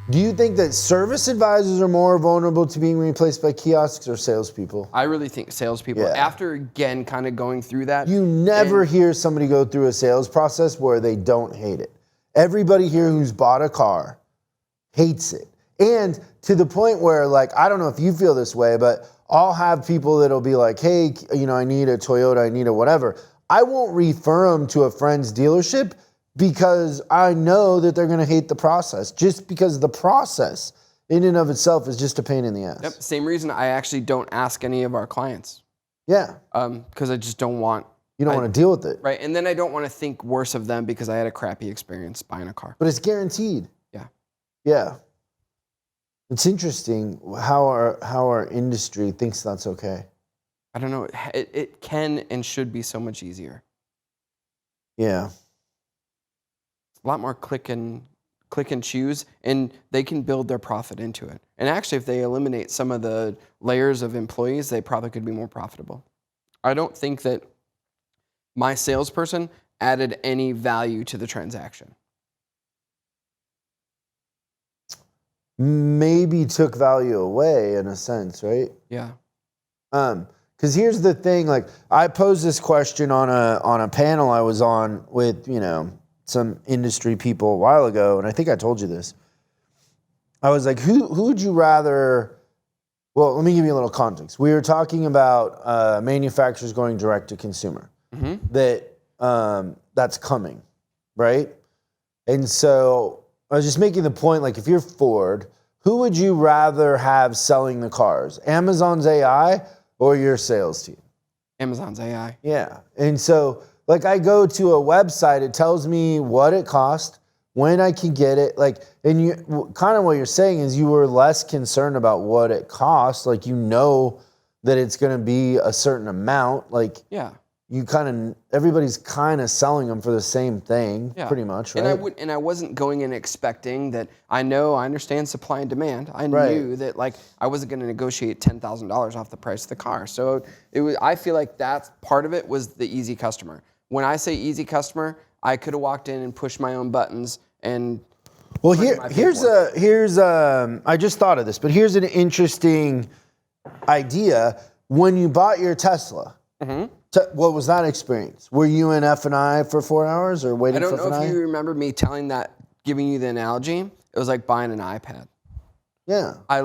Do you think that service advisors are more vulnerable to being replaced by kiosks or salespeople? I really think salespeople, Yeah. after again kind of going through that. You never hear somebody go through a sales process where they don't hate it. Everybody here who's bought a car hates it. And to the point where, like, I don't know if you feel this way, but I'll have people that'll be like, hey, you know, I need a Toyota, I need a whatever. I won't refer them to a friend's dealership because I know that they're going to hate the process, just because the process in and of itself is just a pain in the ass. Yep, same reason I actually don't ask any of our clients. Yeah. Because I just don't want. You don't want to deal with it. Right, and then I don't want to think worse of them because I had a crappy experience buying a car. But it's guaranteed. Yeah. Yeah. It's interesting how our industry thinks that's okay. I don't know. It can and should be so much easier. Yeah. A lot more click and choose, and they can build their profit into it. And actually, if they eliminate some of the layers of employees, they probably could be more profitable. I don't think that my salesperson added any value to the transaction. Maybe took value away in a sense, right? Yeah. Because here's the thing, like I posed this question on a panel I was on with, you know, some industry people a while ago, and I think I told you this. I was like, who would you rather? Well, let me give you a little context. We were talking about manufacturers going direct to consumer. Mm-hmm. That's coming, right? And so I was just making the point, like if you're Ford, who would you rather have selling the cars? Amazon's AI or your sales team? Amazon's AI. Yeah. And so like I go to a website, it tells me what it cost, when I can get it. Like, and you kind of what you're saying is you were less concerned about what it costs. Like, you know that it's going to be a certain amount. Like, yeah. You kind of, everybody's kind of selling them for the same thing, pretty much, right? And I wasn't going in expecting that. I understand supply and demand. I knew that, like, I wasn't going to negotiate $10,000 off the price of the car. So it was. I feel like that's part of it was the easy customer. When I say easy customer, I could have walked in and pushed my own buttons and. Well, here's I just thought of this, but here's an interesting idea. When you bought your Tesla. Mm-hmm. What was that experience? Were you in F&I for 4 hours or waiting for F&I? I don't know if you remember me giving you the analogy. It was like buying an iPad. Yeah. I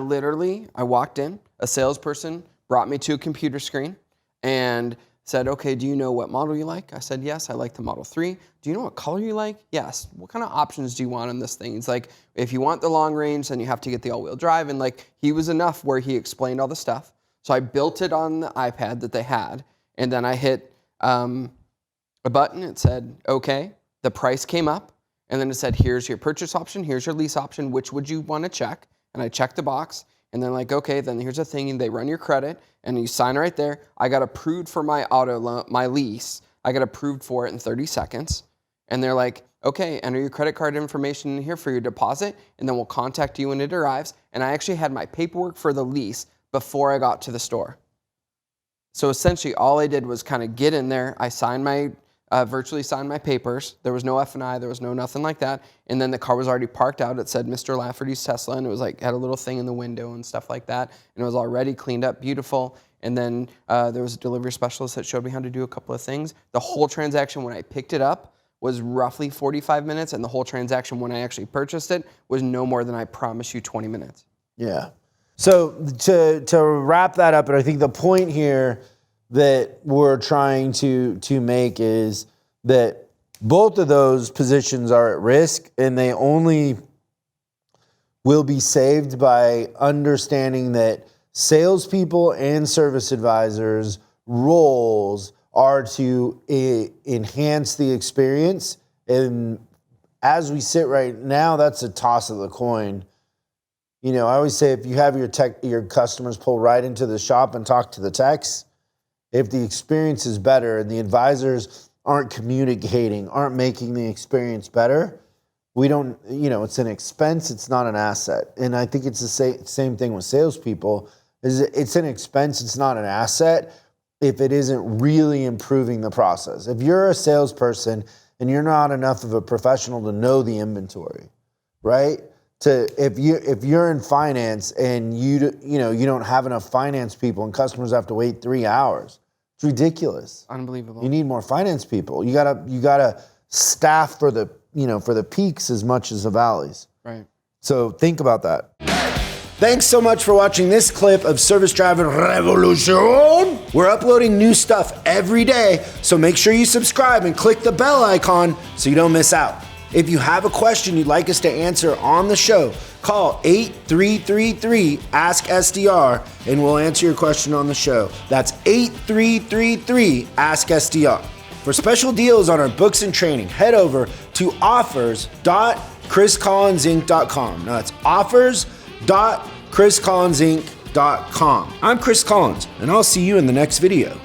walked in, a salesperson brought me to a computer screen and said, okay, do you know what model you like? I said, yes, I like the Model 3. Do you know what color you like? Yes. What kind of options do you want on this thing? It's like, if you want the long range, then you have to get the all-wheel drive. And like, he was enough where he explained all the stuff. So I built it on the iPad that they had. And then I hit a button. It said, okay. The price came up. And then it said, here's your purchase option. Here's your lease option. Which would you want to check? And I checked the box. And then like, okay, then here's a thing. And they run your credit. And you sign right there. I got approved for my auto loan, my lease. I got approved for it in 30 seconds. And they're like, okay, enter your credit card information in here for your deposit. And then we'll contact you when it arrives. And I actually had my paperwork for the lease before I got to the store. So essentially, all I did was kind of get in there. I virtually signed my papers. There was no F&I. There was no nothing like that. And then the car was already parked out. It said Mr. Lafferty's Tesla, and it was like had a little thing in the window and stuff like that. And it was already cleaned up, beautiful. And then there was a delivery specialist that showed me how to do a couple of things. The whole transaction when I picked it up was roughly 45 minutes, and the whole transaction when I actually purchased it was no more than, I promise you, 20 minutes. Yeah. So to wrap that up, and I think the point here that we're trying to make is that both of those positions are at risk, and they only will be saved by understanding that salespeople and service advisors' roles are to enhance the experience. And as we sit right now, that's a toss of the coin. You know, I always say if you have your customers pull right into the shop and talk to the techs, if the experience is better and the advisors aren't communicating, aren't making the experience better, we don't, it's an expense, it's not an asset. And I think it's the same thing with salespeople. It's an expense, it's not an asset if it isn't really improving the process. If you're a salesperson and you're not enough of a professional to know the inventory, right? if you're in finance and you don't have enough finance people and customers have to wait 3 hours. It's ridiculous. Unbelievable. You need more finance people. You gotta staff for the peaks as much as the valleys. Right. So think about that. Thanks so much for watching this clip of Service Driver Revolution. We're uploading new stuff every day, so make sure you subscribe and click the bell icon so you don't miss out. If you have a question you'd like us to answer on the show, call 8333-ASK-SDR and we'll answer your question on the show. That's 8333-ASK-SDR. For special deals on our books and training, head over to offers.chriscollinsinc.com. Now that's offers.chriscollinsinc.com. I'm Chris Collins, and I'll see you in the next video.